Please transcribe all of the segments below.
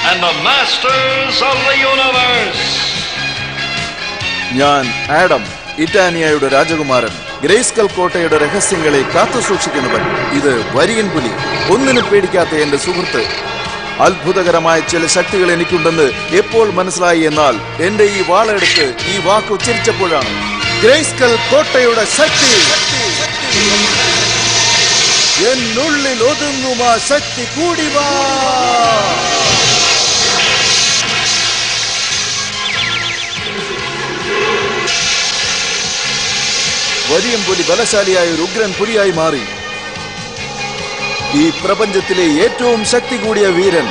and the masters of the universe. ഞാൻ Adam, ഇറ്റാനിയയുടെ രാജകുമാരൻ, Grayskull കോട്ടയുടെ രഹസ്യങ്ങളെ കാത്തു സൂക്ഷിക്കുന്നവൻ. ഇത് വരിയൻ പുലി, ഒന്നിനും പേടിക്കാത്ത എന്റെ സുഹൃത്ത്. അത്ഭുതകരമായ ചില ശക്തികൾ എനിക്കുണ്ടെന്ന് എപ്പോൾ മനസ്സിലായി എന്നാൽ എന്റെ ഈ വാളെടുത്ത് ഈ വാക്ക് ഉച്ചരിച്ചപ്പോഴാണ്. ഗ്രേസ്കൽ കോട്ടയുടെ ശക്തി, എന്നുള്ളിൽ ഒതുങ്ങും ആ ശക്തി കൂടി വാ. വരിയൻ പുലി ബലശാലിയായ ഒരു ഉഗ്രൻ പുലിയായി മാറി. ഈ പ്രപഞ്ചത്തിലെ ഏറ്റവും ശക്തി കൂടിയ വീരൻ.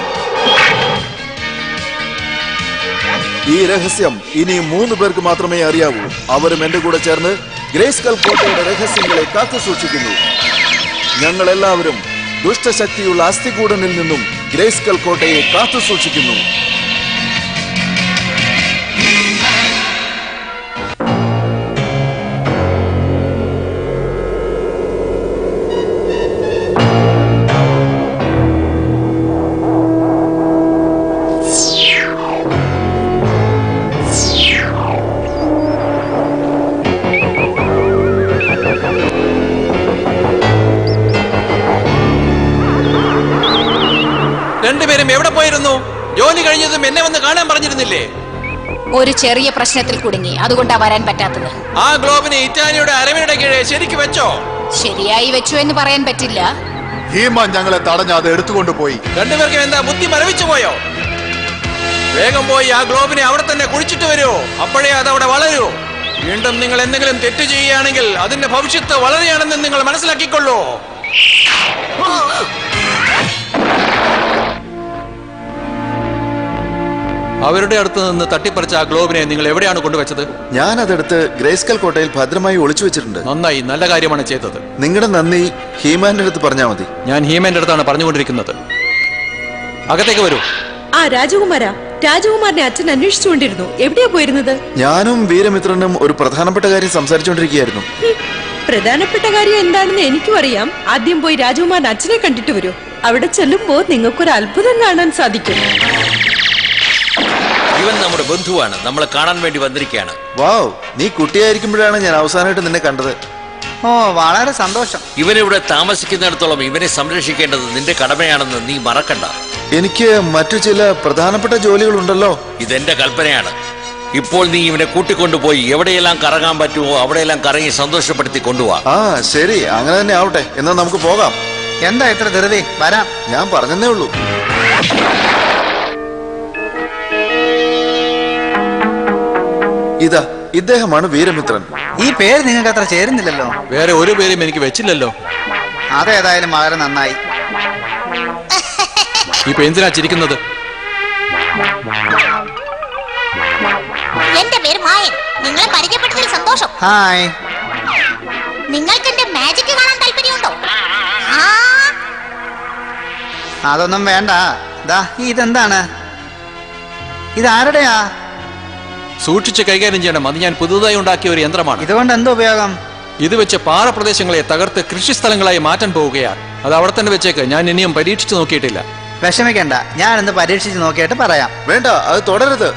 ഈ രഹസ്യം ഇനി 3 പേർക്ക് മാത്രമേ അറിയാവൂ. അവരും എന്റെ കൂടെ ചേർന്ന് ഗ്രേസ്കൽ കോട്ടയുടെ രഹസ്യങ്ങളെ കാത്തു സൂക്ഷിക്കുന്നു. ഞങ്ങൾ എല്ലാവരും ദുഷ്ടശക്തിയുള്ള അസ്ഥികൂടനിൽ നിന്നും ഗ്രേസ്കൽ കോട്ടയെ കാത്തു സൂക്ഷിക്കുന്നു. രണ്ടുപേരും എവിടെ പോയിരുന്നു? ജോലി കഴിഞ്ഞതും എന്നെ വന്ന് കാണാൻ പറഞ്ഞിരുന്നില്ലേ? ഒരു ചെറിയ പ്രശ്നത്തിൽ കുടുങ്ങി, അതുകൊണ്ടാ വരാൻ പറ്റാത്തത്. ആ ഗ്ലോബിനെ ഇറ്റാനിയുടെ അരവിയുടെ കീഴെ ശരിക്ക് വെച്ചോ? ശരിയായി വെച്ചു എന്ന് പറയാൻ പറ്റില്ല. ഹീമാൻ ഞങ്ങളെ തടഞ്ഞ അത് എടുത്തുകൊണ്ടുപോയി. രണ്ടുപേർക്കും എന്താ ബുദ്ധി മരവിച്ചു പോയോ? വേഗം പോയി ആ ഗ്ലോബിനെ അവിടെ തന്നെ കുഴിച്ചിട്ട് വരൂ. അപ്പോഴേ അത് അവിടെ വളരൂ. വീണ്ടും നിങ്ങൾ എന്തെങ്കിലും തെറ്റ് ചെയ്യുകയാണെങ്കിൽ അതിന്റെ ഭവിഷ്യത്ത് വളരെയാണെന്ന് നിങ്ങൾ മനസ്സിലാക്കിക്കൊള്ളൂ. അവരുടെ അടുത്ത് നിന്ന് തട്ടിപ്പറിച്ച ആ ഗ്ലോബിനെ നിങ്ങൾ എവിടെയാണ് കൊണ്ടുവച്ചത്? ഞാൻ അതെടുത്ത് ഗ്രേസ്കൽ കോട്ടയിൽ ഭദ്രമായി ഒളിച്ചു വെച്ചിട്ടുണ്ട്. നന്നായി, നല്ല കാര്യമാണ് ചെയ്തത്. നിങ്ങളുടെ നന്ദി ഹീമാന്റെ അടുത്ത് പറഞ്ഞാൽ മതി. ഞാൻ ഹീമാന്റെ അടുത്താണ് പറഞ്ഞുകൊണ്ടിരിക്കുന്നത്. അകത്തേക്ക് വരൂ. ആ രാജകുമാരാ, രാജകുമാരനെ അച്ഛൻ അന്വേഷിച്ചുകൊണ്ടിരുന്നു. എവിടെയാ പോയിരുന്നത്? ഞാനും വീരമിത്രനും ഒരു പ്രധാനപ്പെട്ട കാര്യം സംസാരിച്ചുകൊണ്ടിരിക്കുകയായിരുന്നു. പ്രധാനപ്പെട്ട കാര്യം എന്താണെന്ന് എനിക്കും അറിയാം. ആദ്യം പോയി രാജകുമാരൻ അച്ഛനെ കണ്ടിട്ട് വരൂ. അവിടെ ചെല്ലുമ്പോൾ നിങ്ങൾക്കൊരു അത്ഭുതം കാണാൻ സാധിക്കും. ഇവൻ നമ്മുടെ ബന്ധുവാണ്, നമ്മളെ കാണാൻ വേണ്ടി വന്നിരിക്കുകയാണ്. വാവ്, നീ കുട്ടിയായിരിക്കുമ്പോഴാണ് ഞാൻ അവസാനമായിട്ട് നിന്നെ കണ്ടത്. ഓ, വളരെ സന്തോഷം. ഇവനിവിടെ താമസിക്കുന്നിടത്തോളം ഇവനെ സംരക്ഷിക്കേണ്ടത് നിന്റെ കടമയാണെന്ന് നീ മറക്കണ്ട. എനിക്ക് മറ്റു ചില പ്രധാനപ്പെട്ട ജോലികളുണ്ടല്ലോ. ഇതെന്റെ കൽപ്പനയാണ്. ഇപ്പോൾ നീ ഇവനെ കൂട്ടിക്കൊണ്ടുപോയി എവിടെയെല്ലാം കറങ്ങാൻ പറ്റുമോ അവിടെയെല്ലാം കറങ്ങി സന്തോഷപ്പെടുത്തി കൊണ്ടുപോവാ. ആ ശരി, അങ്ങനെ തന്നെ ആവട്ടെ. എന്നാ നമുക്ക് പോകാം. എന്താ ഇത്ര ധൃതി? വരാം. ഞാൻ പറഞ്ഞതേ ഉള്ളൂ. ഇതാ, ഇദ്ദേഹമാണ് വീരമിത്രൻ. ഈ പേര് നിങ്ങൾക്ക് അത്ര ചേരുന്നില്ലല്ലോ. വേറെ ഒരു പേരും എനിക്ക് വെച്ചില്ലല്ലോ. അതേതായാലും വളരെ നന്നായി. ഇപ്പൊ എന്തിനാ ചിരിക്കുന്നത്? എന്റെ പേര് മായൻ. നിങ്ങളെ പരിചയപ്പെട്ടതിൽ സന്തോഷം. ഹായ്. നിങ്ങൾക്ക് എന്റെ മാജിക് കാണാൻ താല്പര്യമുണ്ടോ? അതൊന്നും വേണ്ട. ദാ, ഇതെന്താണ്? ഇതാരുടെയാ? സൂക്ഷിച്ച് കൈകാര്യം ചെയ്യണം. അത് ഞാൻ പുതുതായി ഉണ്ടാക്കിയ ഒരു യന്ത്രമാണ്. ഇതുകൊണ്ട് എന്തോ ഉപയോഗം? ഇത് വെച്ച് പാറപ്രദേശങ്ങളെ തകർത്ത് കൃഷിസ്ഥലങ്ങളായി മാറ്റാൻ പോവുകയാണ്. അത് അവിടെ തന്നെ വെച്ചേക്ക്. ഞാൻ ഇനിയും പരീക്ഷിച്ചു നോക്കിയിട്ടില്ല. വിഷമിക്കണ്ട, ഞാൻ ഇന്ന് പരീക്ഷിച്ച് നോക്കിയിട്ട് പറയാം. വേണ്ട, അത് തുടരുത്.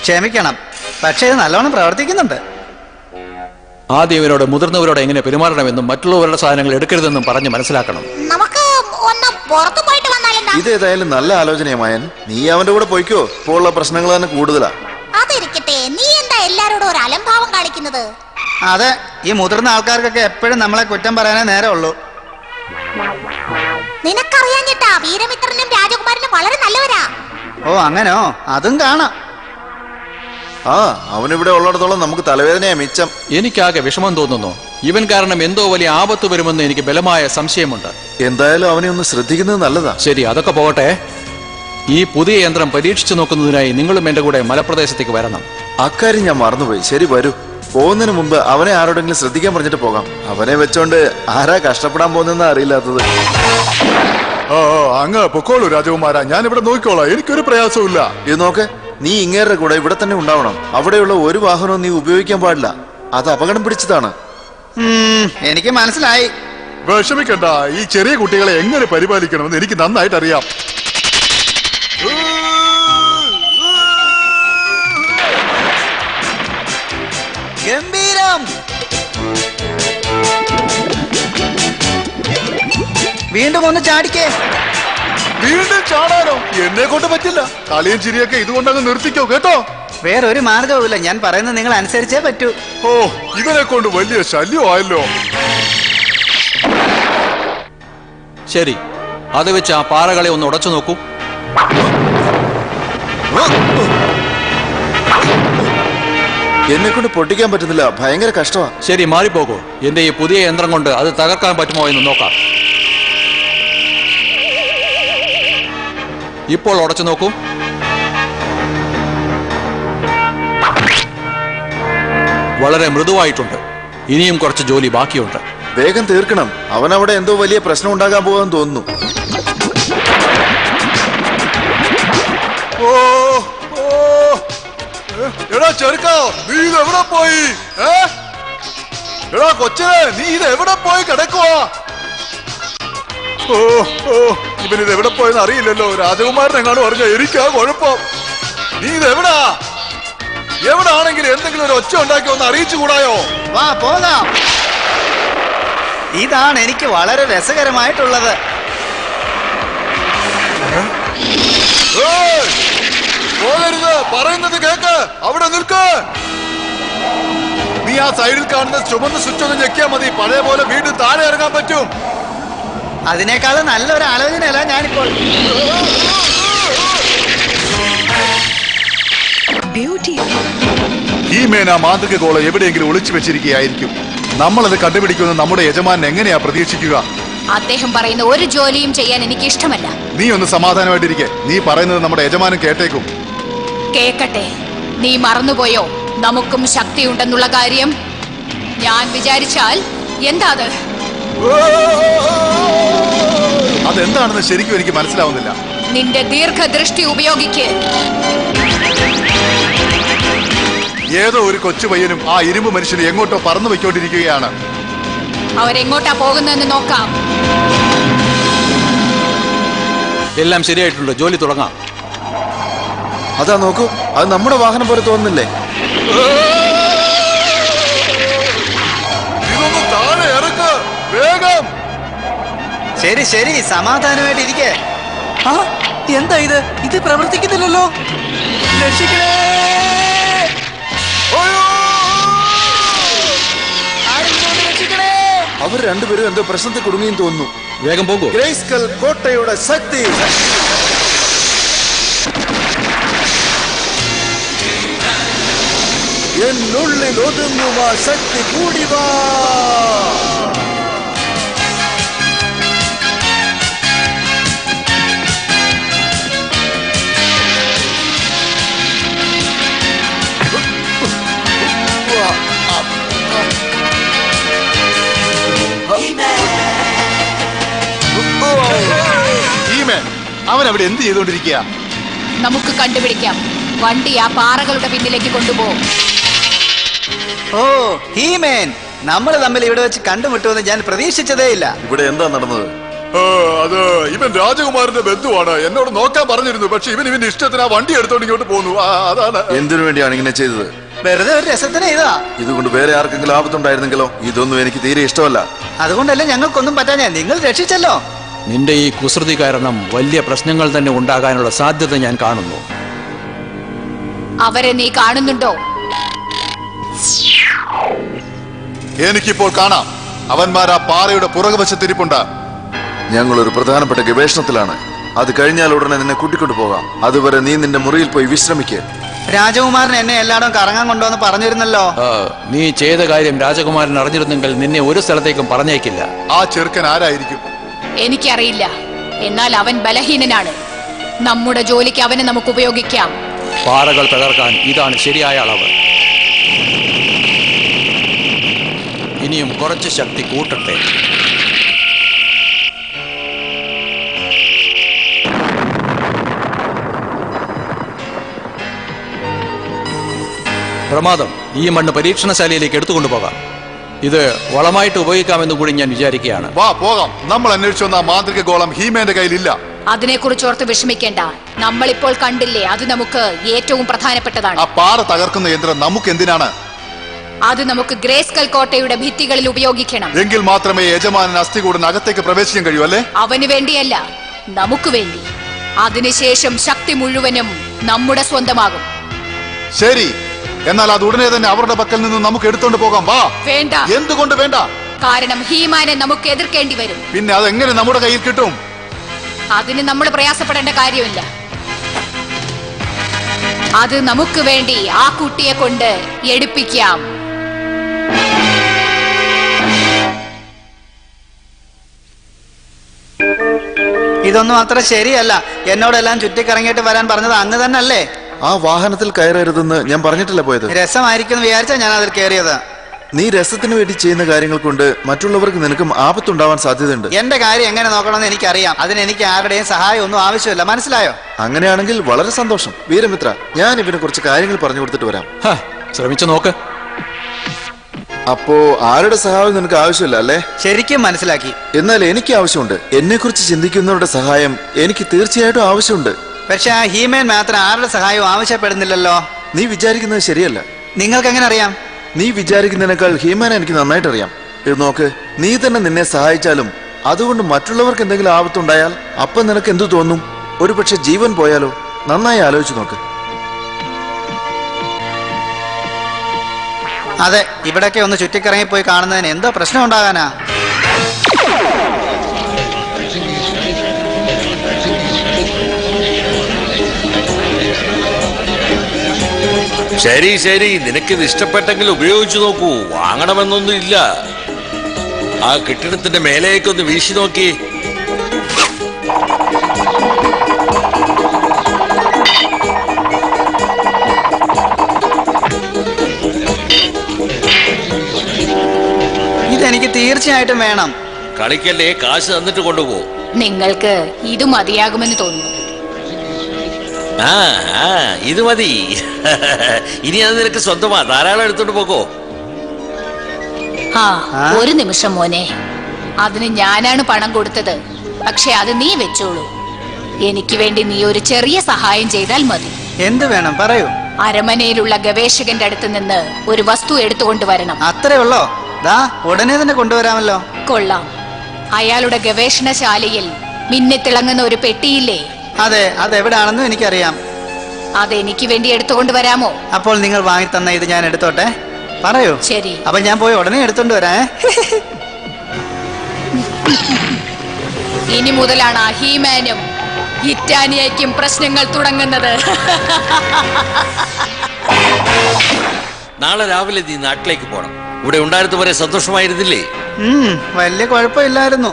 ക്ഷമിക്കണം, പക്ഷേ ഇത് നല്ലോണം പ്രവർത്തിക്കുന്നുണ്ട്. ആദ്യം ഇവരോട് മുതിർന്നവരോട് എങ്ങനെ പെരുമാറണമെന്നും മറ്റുള്ളവരുടെ സാധനങ്ങൾ എടുക്കരുതെന്നും പറഞ്ഞ് മനസ്സിലാക്കണം. നമുക്ക് ഒന്ന് പുറത്തു പോയിട്ട് വന്നാലെന്താ? ഇതേതായാലും നല്ല ആലോചനയമായൻ. നീ അവന്റെ കൂടെ പോയിക്കോ. ഇപ്പോൾ ഉള്ള പ്രശ്നങ്ങൾ തന്നെ കൂടുതലാ. അതിരിക്കട്ടെ, നീ എന്താ എല്ലാരോടും ഒരു അലംഭാവം കാണിക്കുന്നത്? അതെ, ഈ മുതിർന്ന ആൾക്കാർക്കൊക്കെ എപ്പോഴും നമ്മളെ കുറ്റം പറയാനേ നേരെ ഉള്ളൂ. നിനക്കറിയാഞ്ഞിട്ടാ, വീരമിത്രനും രാജകുമാരനും വളരെ നല്ലവരാ. ഓ, അങ്ങനോ? അതും കാണാം. ആ, അവനിവിടെ ഉള്ളിടത്തോളം നമുക്ക് തലവേദനയാ മിച്ചം. എനിക്കാകെ വിഷമം തോന്നുന്നു. ഇവൻ കാരണം എന്തോ വലിയ ആപത്ത് വരുമെന്ന് എനിക്ക് ബലമായ സംശയമുണ്ട്. എന്തായാലും അവനെ ഒന്ന് ശ്രദ്ധിക്കുന്നത് നല്ലതാ. ശരി, അതൊക്കെ പോകട്ടെ. ഈ പുതിയ യന്ത്രം പരീക്ഷിച്ചു നോക്കുന്നതിനായി നിങ്ങളും എന്റെ കൂടെ മലപ്രദേശത്തേക്ക് വരണം. അക്കാര്യം ഞാൻ മറന്നുപോയി. ശരി, വരൂ. പോകുന്നതിന് മുമ്പ് അവനെ ആരോടെങ്കിലും ശ്രദ്ധിക്കാൻ പറഞ്ഞിട്ട് പോകാം. അവനെ വെച്ചോണ്ട് ആരാ കഷ്ടപ്പെടാൻ പോകുന്ന അറിയില്ലാത്തത്. അങ്ങ് പൊക്കോളൂ രാജകുമാരാ, ഞാൻ ഇവിടെ നോക്കിക്കോളാം. എനിക്കൊരു പ്രയാസമില്ല. ഇത് നോക്ക്, നീ ഇങ്ങേരുടെ കൂടെ ഇവിടെ തന്നെ ഉണ്ടാവണം. അവിടെയുള്ള ഒരു വാഹനവും നീ ഉപയോഗിക്കാൻ പാടില്ല. അത് അപകടം പിടിച്ചതാണ്. എനിക്ക് മനസ്സിലായി. വിഷമിക്കണ്ട, ഈ ചെറിയ കുട്ടികളെ എങ്ങനെ പരിപാലിക്കണമെന്ന് എനിക്ക് നന്നായിട്ട് അറിയാം. ഗംഭീരം. വീണ്ടും ഒന്ന് ചാടിക്കേ. വീണ്ടും ചാടാനോ? എന്നെ കൊണ്ട് പറ്റില്ല. കളിയും ചിരിയൊക്കെ ഇതുകൊണ്ടങ്ങ് നിർത്തിക്കോ കേട്ടോ. വേറൊരു മാർഗവുമില്ല. ഞാൻ പറയുന്നത് നിങ്ങൾ അനുസരിച്ചേ പറ്റൂ. ഓ, ഇവനെ കൊണ്ട് വലിയ ശല്യമായല്ലോ. ശരി, അത് വെച്ച് ആ പാറകളെ ഒന്ന് ഉടച്ചു നോക്കൂ. എന്നെ കൊണ്ട് പൊട്ടിക്കാൻ പറ്റുന്നില്ല, ഭയങ്കര കഷ്ടമാ. ശരി, മാറിപ്പോകൂ. എന്റെ ഈ പുതിയ യന്ത്രം കൊണ്ട് അത് തകർക്കാൻ പറ്റുമോ എന്ന് നോക്കാം. ഇപ്പോൾ ഉടച്ചു നോക്കൂ. വളരെ മൃദുവായിട്ടുണ്ട്. ഇനിയും കുറച്ച് ജോലി ബാക്കിയുണ്ട്. വേഗം തീർക്കണം. അവനവിടെ എന്തോ വലിയ പ്രശ്നം ഉണ്ടാകാൻ പോകാൻ തോന്നുന്നു. ഓ ഓ, എടാ ചെറുക്കാ, നീ ഇത് എവിടെ പോയി? എടാ കൊച്ചനെ, നീ ഇത് എവിടെ പോയി കിടക്കുവാ? ഓ ഓ, ഇവൻ ഇത് എവിടെ പോയെന്ന് അറിയില്ലല്ലോ. രാജകുമാരനെങ്ങാണ് പറഞ്ഞ എനിക്കാ കുഴപ്പം. നീ ഇത് എവിടാ? എവിടാണെങ്കിൽ എന്തെങ്കിലും ഒരു ഒച്ച ഉണ്ടാക്കി ഒന്ന് അറിയിച്ചുകൂടായോ? വാ പോകാം. ഇതാണ് എനിക്ക് വളരെ രസകരമായിട്ടുള്ളത്. പോകരുത്, പറയുന്നത് കേക്ക്. അവിടെ നിൽക്ക്. നീ ആ സൈഡിൽ കാണുന്ന ചുമന്ന സ്വിച്ച് ഒന്ന് ഞെക്കിയാൽ മതി. പഴയ പോലെ വീണ്ടും താഴെ ഇറങ്ങാൻ പറ്റും. അതിനേക്കാളും നല്ലൊരു ആലോചനയല്ല ഞാനിപ്പോൾ. ഈ മേന മാന്ത്രിക ഗോള എവിടെയെങ്കിലും ഒളിച്ചു വെച്ചിരിക്കുകയായിരിക്കും. നമ്മളത് കണ്ടുപിടിക്കുമെന്ന് നമ്മുടെ യജമാനൻ എങ്ങനെയാ പ്രതീക്ഷിക്കുക? അദ്ദേഹം പറയുന്ന ഒരു ജോലിയും ചെയ്യാൻ എനിക്ക് ഇഷ്ടമല്ല. നീ ഒന്ന് സമാധാനമായിട്ടിരിക്കെ. നീ പറയുന്നത് നമ്മുടെ യജമാനൻ കേട്ടേക്കും. കേക്കട്ടെ. നീ മറന്നുപോയോ നമുക്കും ശക്തിയുണ്ടെന്നുള്ള കാര്യം? ഞാൻ വിചാരിച്ചാൽ എന്താ അത്? അതെന്താണെന്ന് ശരിക്കും എനിക്ക് മനസ്സിലാവുന്നില്ല. നിന്റെ ദീർഘദൃഷ്ടി ഉപയോഗിക്ക്. ഏതോ ഒരു കൊച്ചു പയ്യനും ആ ഇരുമ്പ് മനുഷ്യന് എങ്ങോട്ടോ പറന്നു വെക്കോണ്ടിരിക്കുകയാണ്. അവരെങ്ങോട്ടാ പോകുന്നതെന്ന് നോക്കാം. എല്ലാം ശരിയായിട്ടുണ്ട്. ജോലി തുടങ്ങാം. അതാ നോക്കൂ, അത് നമ്മുടെ വാഹനം പോലെ തോന്നുന്നില്ലേ? ഇതൊന്ന് താഴെ ഇറക്ക്, വേഗം. ശരി ശരി, സമാധാനമായിട്ടിരിക്കേ. എന്താ ഇത്? ഇത് പ്രവർത്തിക്കുന്നില്ലല്ലോ. രക്ഷിക്കണേ. അവർ രണ്ടുപേരും എന്തോ പ്രശ്നത്തിൽ കുടുങ്ങിയും തോന്നുന്നു. വേഗം പോകൂ. ഗ്രേസ്കൽ കോട്ടയുടെ ശക്തി. എന്നുള്ളിൽ ഒതുങ്ങുക ശക്തി കൂടിവ. അവൻ അവിടെ എന്ത് ചെയ്തോണ്ടിരിക്കുക? നമുക്ക് കണ്ടുപിടിക്കാം. വണ്ടി ആ പാറകളുടെ പിന്നിലേക്ക് കൊണ്ടുപോകും. ഓ ഹീമേൻ, നമ്മൾ തമ്മിൽ ഇവിടെ വെച്ച് കണ്ടുമുട്ടുമെന്ന് ഞാൻ പ്രതീക്ഷിച്ചതേ ഇല്ല. ഇവിടെ എന്താ നടന്നത്? അത് ഇവൻ രാജകുമാരന്റെ ബന്ധുവാണ്. എന്നോട് നോക്കാൻ പറഞ്ഞിരുന്നു. പക്ഷെ ഇവന്റെ ഇഷ്ടത്തിന് ആ വണ്ടി എടുത്തോണ്ട് ഇങ്ങോട്ട് പോന്നു. അതാണ്. എന്തിനു വേണ്ടിയാണ് ഇങ്ങനെ ചെയ്തത്? വെറുതെ ഒരു രസത്തിന് ഇതാ. ഇതുകൊണ്ട് വേറെ ആർക്കെങ്കിലും ആപത്തുണ്ടായിരുന്നെങ്കിലോ? ഇതൊന്നും എനിക്ക് തീരെ ഇഷ്ടമല്ല. അതുകൊണ്ടല്ലേ ഞങ്ങൾക്കൊന്നും പറ്റാഞ്ഞ. നിങ്ങൾ രക്ഷിച്ചല്ലോ. നിന്റെ ഈ കുസൃതി കാരണം വലിയ പ്രശ്നങ്ങൾ തന്നെ ഉണ്ടാകാനുള്ള സാധ്യത ഞാൻ കാണുന്നു. അവരെ നീ കാണുന്നുണ്ടോ? എനിക്കിപ്പോൾ കാണാം. അവന്മാർ ആ പാറയുടെ പുറകുവശത്തിരിപ്പുണ്ട്. ഞങ്ങളൊരു പ്രധാനപ്പെട്ട ഗവേഷണത്തിലാണ്. അത് കഴിഞ്ഞാൽ ഉടനെ നിന്നെ കൂട്ടിക്കൊണ്ടു പോകാം. അതുവരെ നീ നിന്റെ മുറിയിൽ പോയി വിശ്രമിക്കുക. രാജകുമാരൻ എന്നെ എല്ലായിടവും കറങ്ങാൻ കൊണ്ടുവന്ന് പറഞ്ഞിരുന്നല്ലോ. നീ ചെയ്ത കാര്യം രാജകുമാരൻ അറിഞ്ഞിരുന്നെങ്കിൽ നിന്നെ ഒരു സ്ഥലത്തേക്കും പറഞ്ഞേക്കില്ല. ആ ചെറുക്കൻ ആരായിരിക്കും? എനിക്കറിയില്ല. എന്നാൽ അവൻ ബലഹീനനാണ്. നമ്മുടെ ജോലിക്ക് അവനെ നമുക്ക് ഉപയോഗിക്കാം. പാറകൾ തകർക്കാൻ ഇതാണ് ശരിയായ അളവ്. ഇനിയും കുറച്ച് ശക്തി കൂട്ടട്ടെ. പ്രമാദം. ഈ മണ്ണ് പരീക്ഷണശാലയിലേക്ക് എടുത്തുകൊണ്ടുപോകാം. ഇത് വളമായിട്ട് ഉപയോഗിക്കാമെന്ന് കൂടി ഞാൻ വിചാരിക്കുകയാണ്. വാ പോകാം. നമ്മൾ അന്വേഷിച്ചു വന്ന ആ മാന്ത്രിക ഗോളം ഹീമേന്റെ കയ്യിലില്ല. അതിനെക്കുറിച്ചോർത്ത് വിഷമിക്കേണ്ട. നമ്മളിപ്പോൾ കണ്ടില്ലേ, അത് നമുക്ക് ഏറ്റവും പ്രധാനപ്പെട്ടതാണ്. ആ പാറ തകർക്കുന്ന യന്ത്രം നമുക്ക് എന്തിനാണ്? അത് നമുക്ക് ഗ്രേസ്കൽ കോട്ടയുടെ ഭിത്തികളിൽ ഉപയോഗിക്കണം. എങ്കിൽ മാത്രമേ യജമാനൻ അസ്ഥികൂടൻ അകത്തേക്ക് പ്രവേശിക്കാൻ കഴിയൂ അല്ലേ? അവന് വേണ്ടിയല്ല, നമുക്ക് വേണ്ടി. അതിനുശേഷം ശക്തി മുഴുവനും നമ്മുടെ സ്വന്തമാകും. ശരി, എന്നാൽ അത് ഉടനെ തന്നെ അവരുടെ പക്കൽ നിന്ന് നമുക്ക് എടുത്തോണ്ട് പോകാം. വാ. വേണ്ട. എന്തുകൊണ്ട് വേണ്ട? കാരണം ഹീമാനെ നമുക്ക് എതിർക്കേണ്ടി വരും. പിന്നെ അതെങ്ങനെ നമ്മുടെ കയ്യിൽ കിട്ടും? അതിന് നമ്മൾ പ്രയാസപ്പെടേണ്ട കാര്യമില്ല. അത് നമുക്ക് വേണ്ടി ആ കുട്ടിയെ കൊണ്ട് എടുപ്പിക്കാം. ഇതൊന്നും അത്ര ശരിയല്ല. എന്നോടെല്ലാം ചുറ്റിക്കറങ്ങിയിട്ട് വരാൻ പറഞ്ഞത് അങ്ങ് തന്നെ അല്ലേ? ആ വാഹനത്തിൽ കയറരുതെന്ന് ഞാൻ പറഞ്ഞിട്ടില്ല പോയത്. രസമായിരിക്കും വിചാരിച്ചാ ഞാൻ അതിൽ കയറിയത്. നീ രസത്തിന് വേണ്ടി ചെയ്യുന്ന കാര്യങ്ങൾ കൊണ്ട് മറ്റുള്ളവർക്ക് നിനക്കും ആപത്തുണ്ടാവാൻ സാധ്യതയുണ്ട്. എന്റെ കാര്യം എങ്ങനെ നോക്കണമെന്ന് എനിക്കറിയാം. അതിന് എനിക്ക് ആരുടെയും സഹായം ഒന്നും ആവശ്യമില്ല. മനസ്സിലായോ? അങ്ങനെയാണെങ്കിൽ വളരെ സന്തോഷം. വീരമിത്ര, ഞാൻ ഇവനെ കുറച്ച് കാര്യങ്ങൾ പറഞ്ഞു കൊടുത്തിട്ട് വരാം. ശ്രമിച്ചു നോക്ക്. അപ്പോ ആരുടെ സഹായം നിനക്ക് ആവശ്യമില്ല അല്ലേ? ശരിക്കും മനസ്സിലാക്കി. എന്നാൽ എനിക്ക് ആവശ്യമുണ്ട്. എന്നെ കുറിച്ച് ചിന്തിക്കുന്നവരുടെ സഹായം എനിക്ക് തീർച്ചയായിട്ടും ആവശ്യമുണ്ട്. പക്ഷെ ആ ഹീമേൻ മാത്രം ആരുടെ സഹായവും ആവശ്യപ്പെടുന്നില്ലല്ലോ. നീ വിചാരിക്കുന്നത് ശരിയല്ല. നിങ്ങൾക്ക് എങ്ങനെ അറിയാം? നീ വിചാരിക്കുന്നതിനേക്കാൾ ഹീമാൻ എനിക്ക് നന്നായിട്ട് അറിയാം. ഇത് നോക്ക്, നീ തന്നെ നിന്നെ സഹായിച്ചാലും അതുകൊണ്ട് മറ്റുള്ളവർക്ക് എന്തെങ്കിലും ആപത്തുണ്ടായാൽ അപ്പൊ നിനക്ക് എന്തു തോന്നും? ഒരുപക്ഷെ ജീവൻ പോയാലോ? നന്നായി ആലോചിച്ചു നോക്ക്. അതെ, ഇവിടൊക്കെ ഒന്ന് ചുറ്റിക്കറങ്ങിപ്പോയി കാണുന്നതിന് എന്തോ പ്രശ്നം ഉണ്ടാകാനാ? ശരി ശരി, നിനക്കിത് ഇഷ്ടപ്പെട്ടെങ്കിൽ ഉപയോഗിച്ചു നോക്കൂ. വാങ്ങണമെന്നൊന്നും ഇല്ല. ആ കെട്ടിടത്തിന്റെ മേലേക്കൊന്ന് വീശി നോക്കി. ഇതെനിക്ക് തീർച്ചയായിട്ടും വേണം. കളിക്കല്ലേ, കാശ് തന്നിട്ട് കൊണ്ടുപോ. നിങ്ങൾക്ക് ഇത് മതിയാകുമെന്ന് തോന്നുന്നു. ആ ഇത് മതി. ഇനി അത് നിനക്ക് സ്വന്തമാ. ധാരാളം എടുത്തോണ്ട് പോകോ. ഒരു നിമിഷം മോനെ, അതിന് ഞാനാണ് പണം കൊടുത്തത്. പക്ഷെ അത് നീ വെച്ചോളൂ. എനിക്ക് വേണ്ടി നീ ഒരു ചെറിയ സഹായം ചെയ്താൽ മതി. എന്ത് വേണം പറയൂ. അരമനയിലുള്ള ഗവേഷകന്റെ അടുത്ത് നിന്ന് ഒരു വസ്തു എടുത്തുകൊണ്ടുവരണം. അത്രേ ഉള്ളോ? ദാ ഉടനെ തന്നെ കൊണ്ടുവരാമല്ലോ. കൊള്ളാം. അയാളുടെ ഗവേഷണശാലയിൽ മിന്നിത്തിളങ്ങുന്ന ഒരു പെട്ടിയില്ലേ? അതെ, അതെവിടാണെന്നും എനിക്കറിയാം. അതെനിക്ക് വേണ്ടി എടുത്തുകൊണ്ടുവരാമോ? അപ്പോൾ നിങ്ങൾ വാങ്ങി തന്ന ഇത് ഞാൻ എടുത്തോട്ടെ? പറയൂ. ശരി. അപ്പൊ ഞാൻ പോയി ഉടനെ എടുത്തോണ്ട് വരാം. ഇനി മുതലാണ് ഹീമാനും ഹിറ്റാനിയയ്ക്കും പ്രശ്നങ്ങൾ തുടങ്ങുന്നത്. നാളെ രാവിലെ നീ നാട്ടിലേക്ക് പോണം. ഇവിടെ ഉണ്ടായിരുന്നവരെ സന്തോഷമായിരുന്നില്ലേ? വലിയ കുഴപ്പമില്ലായിരുന്നു.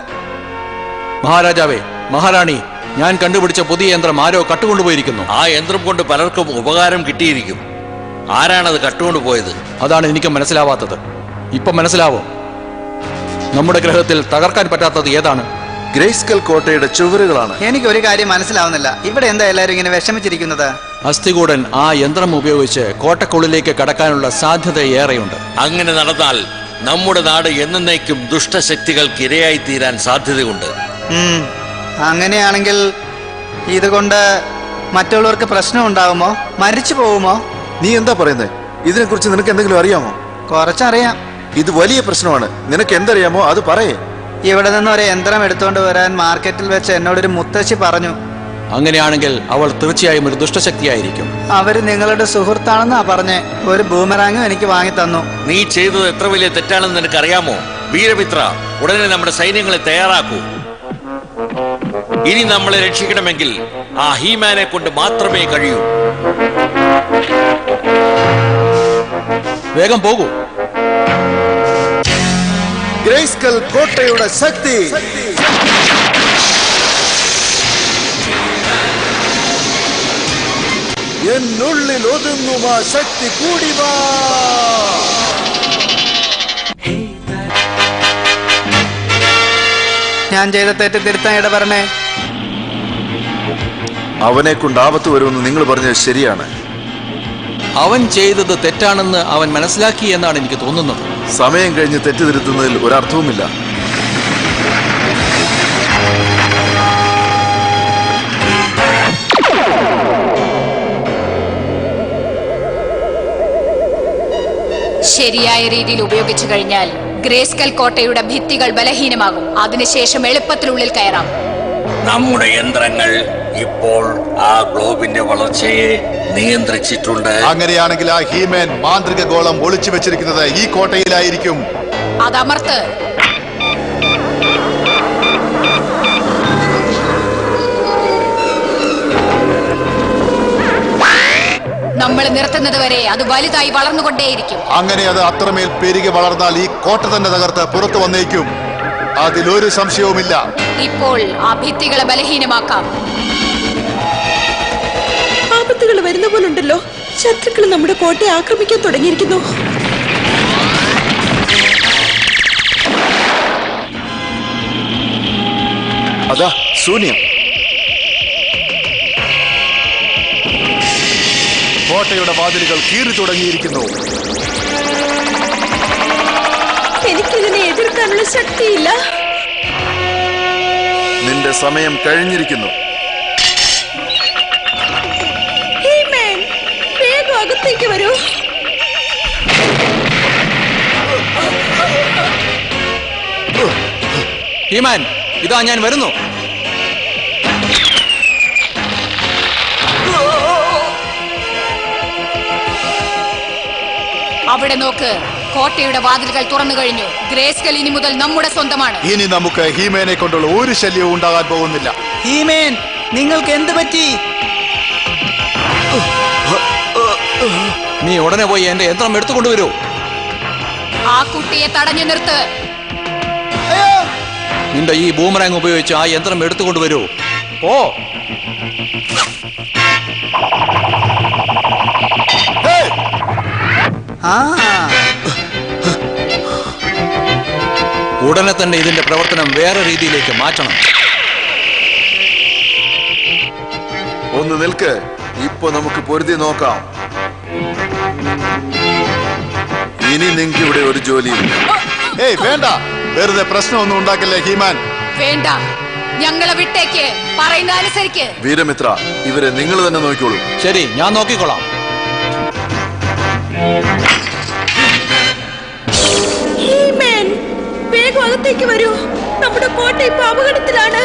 മഹാരാജാവേ, മഹാറാണി, ഞാൻ കണ്ടുപിടിച്ച പുതിയ യന്ത്രം ആരോ കട്ടുകൊണ്ടുപോയിരിക്കുന്നു. ആ യന്ത്രം കൊണ്ട് പലർക്കും ഉപകാരം കിട്ടിയിരിക്കും. ആരാണത് കട്ടുകൊണ്ടുപോയത്? അതാണ് എനിക്ക് മനസ്സിലാവാത്തത്. ഇപ്പൊ മനസ്സിലാവോ? നമ്മുടെ ഗ്രഹത്തിൽ തകർക്കാൻ പറ്റാത്തത് ഏതാണ്? ഗ്രേസ്കൽ കോട്ടയുടെ ചുവരുകളാണ്. എനിക്ക് ഒരു കാര്യം മനസ്സിലാവുന്നില്ല. ഇവിടെ എന്താ എല്ലാരും ഇങ്ങനെ വിഷമിച്ചിരിക്കുന്നത്? അസ്ഥികൂടൻ ആ യന്ത്രം ഉപയോഗിച്ച് കോട്ടക്കുള്ളിലേക്ക് കടക്കാനുള്ള സാധ്യത ഏറെയുണ്ട്. അങ്ങനെ നടന്നാൽ നമ്മുടെ നാട് എന്നേക്കും ദുഷ്ടശക്തികൾക്ക് ഇരയായി തീരാൻ സാധ്യതയുണ്ട്. അങ്ങനെയാണെങ്കിൽ ഇതുകൊണ്ട് മറ്റുള്ളവർക്ക് പ്രശ്നം ഉണ്ടാവുമോ? മരിച്ചു പോവുമോ? നീ എന്താ പറയുന്നത്? ഇതിനെക്കുറിച്ച് നിനക്ക് എന്തെങ്കിലും അറിയാമോ? കുറച്ചറിയാം. ഇത് വലിയ പ്രശ്നമാണ്. നിനക്ക് എന്തറിയാമോ അത് പറയേ. ഇവിടെ നിന്ന് ഒരു യന്ത്രം എടുത്തുകൊണ്ട് വരാൻ മാർക്കറ്റിൽ വെച്ച് എന്നോടൊരു മുത്തശ്ശി പറഞ്ഞു. അങ്ങനെയാണെങ്കിൽ അവൾ തീർച്ചയായും ഒരു ദുഷ്ടശക്തിയായിരിക്കും. അവര് നിങ്ങളുടെ സുഹൃത്താണെന്നാ പറഞ്ഞേ. ഒരു ബൂമറാങ്ങും എനിക്ക് വാങ്ങി തന്നു. നീ ചെയ്തത് എത്ര വലിയ തെറ്റാണെന്ന് നിനക്കറിയാമോ? വീരമിത്ര, ഉടനെ നമ്മുടെ സൈന്യങ്ങളെ തയ്യാറാക്കൂ. ഇനി നമ്മളെ രക്ഷിക്കണമെങ്കിൽ ആ ഹീമാനെ കൊണ്ട് മാത്രമേ കഴിയൂ. വേഗം പോകൂ. ഗ്രേസ്കൽ കോട്ടയുടെ ശക്തി. എന്നുള്ളിൽ ഒതുങ്ങും ആ ശക്തി കൂടി വാ. ഞാൻ ചെയ്ത തെറ്റ് തിരുത്താൻ ഇടപെടണേ. അവനെ കൊണ്ട് ആപത്ത് വരുമെന്ന് നിങ്ങൾ പറഞ്ഞത് ശരിയാണ്. അവൻ ചെയ്തത് തെറ്റാണെന്ന് അവൻ മനസ്സിലാക്കി എന്നാണ് എനിക്ക് തോന്നുന്നത്. സമയം കഴിഞ്ഞ് തെറ്റുതിരുത്തുന്നതിൽ ഒരർത്ഥവുമില്ല. ശരിയായ രീതിയിൽ ഉപയോഗിച്ചു കഴിഞ്ഞാൽ ഗ്രേസ്കൽ കോട്ടയുടെ ഭിത്തികൾ ബലഹീനമാകും. അതിനുശേഷം എളുപ്പത്തിനുള്ളിൽ കയറാം. നമ്മുടെ യന്ത്രങ്ങൾ ഇപ്പോൾ ആ ഗ്ലോബിന്റെ വളർച്ചയെ നിയന്ത്രിച്ചിട്ടുണ്ട്. അങ്ങനെയാണെങ്കിൽ ആ ഹീമാൻ മാന്ത്രിക ഗോളം ഒളിച്ചു വെച്ചിരിക്കുന്നത് ഈ കോട്ടയിലായിരിക്കും. അതമർത്ത്. നമ്മൾ നിർത്തുന്നത് വരെ അത് വലുതായി വളർന്നുകൊണ്ടേയിരിക്കും. അങ്ങനെ അത് അത്രമേൽ പെരുകി വളർന്നാൽ ഈ കോട്ട തന്നെ തകർത്ത് പുറത്തു വന്നേക്കും. അതിലൊരു സംശയവുമില്ല. ഇപ്പോൾ ആ ഭിത്തികളെ ബലഹീനമാക്കാം. ആപത്തുകൾ വരുന്ന പോലുണ്ടല്ലോ. ശത്രുക്കൾ നമ്മുടെ കോട്ടയെ ആക്രമിക്കാൻ തുടങ്ങിയിരിക്കുന്നു. അതാ ശൂന്യം. കോട്ടയുടെ വാതിലുകൾ കീറി തുടങ്ങിയിരിക്കുന്നു. എനിക്കിതിനെ എതിർക്കാനുള്ള ശക്തിയില്ല. നിന്റെ സമയം കഴിഞ്ഞിരിക്കുന്നു. ഹീമാൻ, വേഗം അകത്തേക്ക് വരൂ. ഹീമാൻ, ഇതാ ഞാൻ വരുന്നു. അവിടെ നോക്ക്, കോട്ടയുടെ വാതിലുകൾ തുറന്നു കഴിഞ്ഞു. ഗ്രേസ്കൽ ഇനി മുതൽ നമ്മുടെ സ്വന്തമാണ്. ഇനി നമുക്ക് ഹീമേനെ കൊണ്ടുള്ള ഒരു ശല്യവും ഉണ്ടാകാൻ പോകുന്നില്ല. ഹീമേൻ, നിങ്ങൾക്ക് എന്ത് പറ്റി? നീ ഉടനെ പോയി എന്റെ യന്ത്രം എടുത്തുകൊണ്ടുവരൂ. ആ കുട്ടിയെ തടഞ്ഞു നിർത്ത്. നിന്റെ ഈ ബൂമറാങ് ഉപയോഗിച്ച് ആ യന്ത്രം എടുത്തുകൊണ്ടുവരൂ. ഓ, ആ, ഉടനെ തന്നെ ഇതിന്റെ പ്രവർത്തനം വേറെ രീതിയിലേക്ക് മാറ്റണം. ഒന്ന് നിൽക്ക്. ഇപ്പൊ നമുക്ക് പൊരുതി നോക്കാം. ഇനി നിങ്ങൾക്ക് ഇവിടെ ഒരു ജോലിയില്ല. ഏയ് വേണ്ട, വെറുതെ പ്രശ്നമൊന്നും ഉണ്ടാക്കില്ലേ ഹീമാൻ. വേണ്ട, ഞങ്ങളെ വിട്ടേക്ക്. പറയുന്ന അനുസരിക്ക്. വീരമിത്ര, ഇവരെ നിങ്ങൾ തന്നെ നോക്കിക്കോളൂ. ശരി, ഞാൻ നോക്കിക്കൊള്ളാം. ഹീമാൻ, വേഗം അകത്തേക്ക് വരൂ. നമ്മുടെ കോട്ട ഇപ്പൊ അപകടത്തിലാണ്.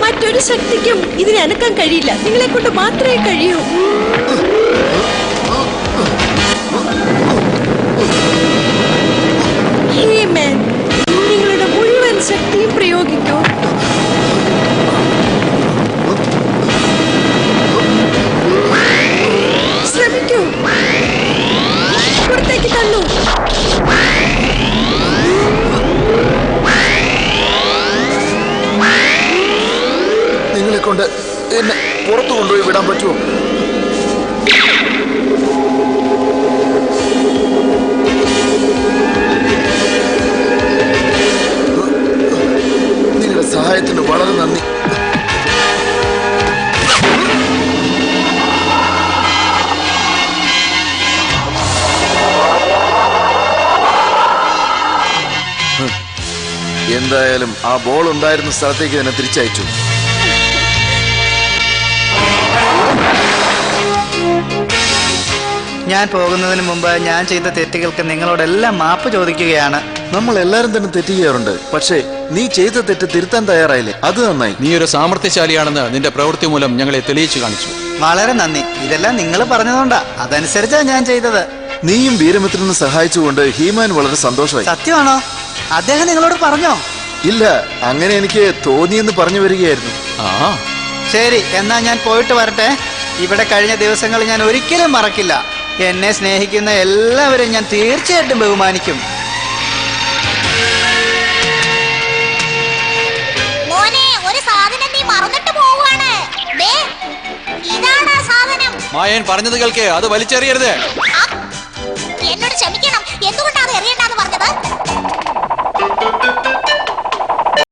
മറ്റൊരു ശക്തിക്കും ഇതിനെ അനക്കാൻ കഴിയില്ല. നിങ്ങളെ കൊണ്ട് മാത്രമേ കഴിയൂ. ഹീമാൻ, നിങ്ങളുടെ മുഴുവൻ ശക്തിയും പ്രയോഗിക്കൂ. ശ്രമിക്കൂ. പുറത്തേക്ക് തള്ളൂ. നിങ്ങളെ കൊണ്ട് എന്നെ പുറത്തു കൊണ്ടുപോയി വിടാൻ പറ്റുമോ? നിങ്ങളുടെ സഹായത്തിന് വളരെ നന്ദി. എന്തായാലും ആ ബോൾ ഉണ്ടായിരുന്ന സ്ഥലത്തേക്ക് തന്നെ തിരിച്ചയച്ചു. ഞാൻ പോകുന്നതിന് മുമ്പ് ഞാൻ ചെയ്ത തെറ്റുകൾക്ക് നിങ്ങളോടെല്ലാം മാപ്പ് ചോദിക്കുകയാണ്. നമ്മൾ എല്ലാരും തന്നെ തെറ്റ് ചെയ്യാറുണ്ട്. പക്ഷേ നീ ചെയ്ത തെറ്റ് തിരുത്താൻ തയ്യാറായില്ലേ? അത് നന്നായി. നീ ഒരു സാമർത്ഥ്യശാലിയാണെന്ന് നിന്റെ പ്രവൃത്തി മൂലം ഞങ്ങളെ തെളിയിച്ചു കാണിച്ചു. വളരെ നന്ദി. ഇതെല്ലാം നിങ്ങൾ പറഞ്ഞതുകൊണ്ടാ. അതനുസരിച്ചാണ് ഞാൻ ചെയ്തത്. നീയും വീരമിത്രനും സഹായിച്ചുകൊണ്ട് ഹീമാൻ വളരെ സന്തോഷമായി. സത്യമാണോ? അദ്ദേഹം നിങ്ങളോട് പറഞ്ഞോ? ഇല്ല, അങ്ങനെ എനിക്ക് തോന്നിയെന്ന് പറഞ്ഞു വരികയായിരുന്നു. ആ, ശരി, എന്നാ ഞാൻ പോയിട്ട് വരട്ടെ. ഇവിടെ കഴിഞ്ഞ ദിവസങ്ങൾ ഞാൻ ഒരിക്കലും മറക്കില്ല. എന്നെ സ്നേഹിക്കുന്ന എല്ലാവരെയും ഞാൻ തീർച്ചയായിട്ടും ബഹുമാനിക്കും. മോനെ, ഒരു സാധനം നീ മറന്നിട്ട് പോവാണ്. ദേ, ഇതാണ് ആ സാധനം. മായൻ പറഞ്ഞത് കേൾക്ക്, അത് വലിച്ചെറിയരുത്.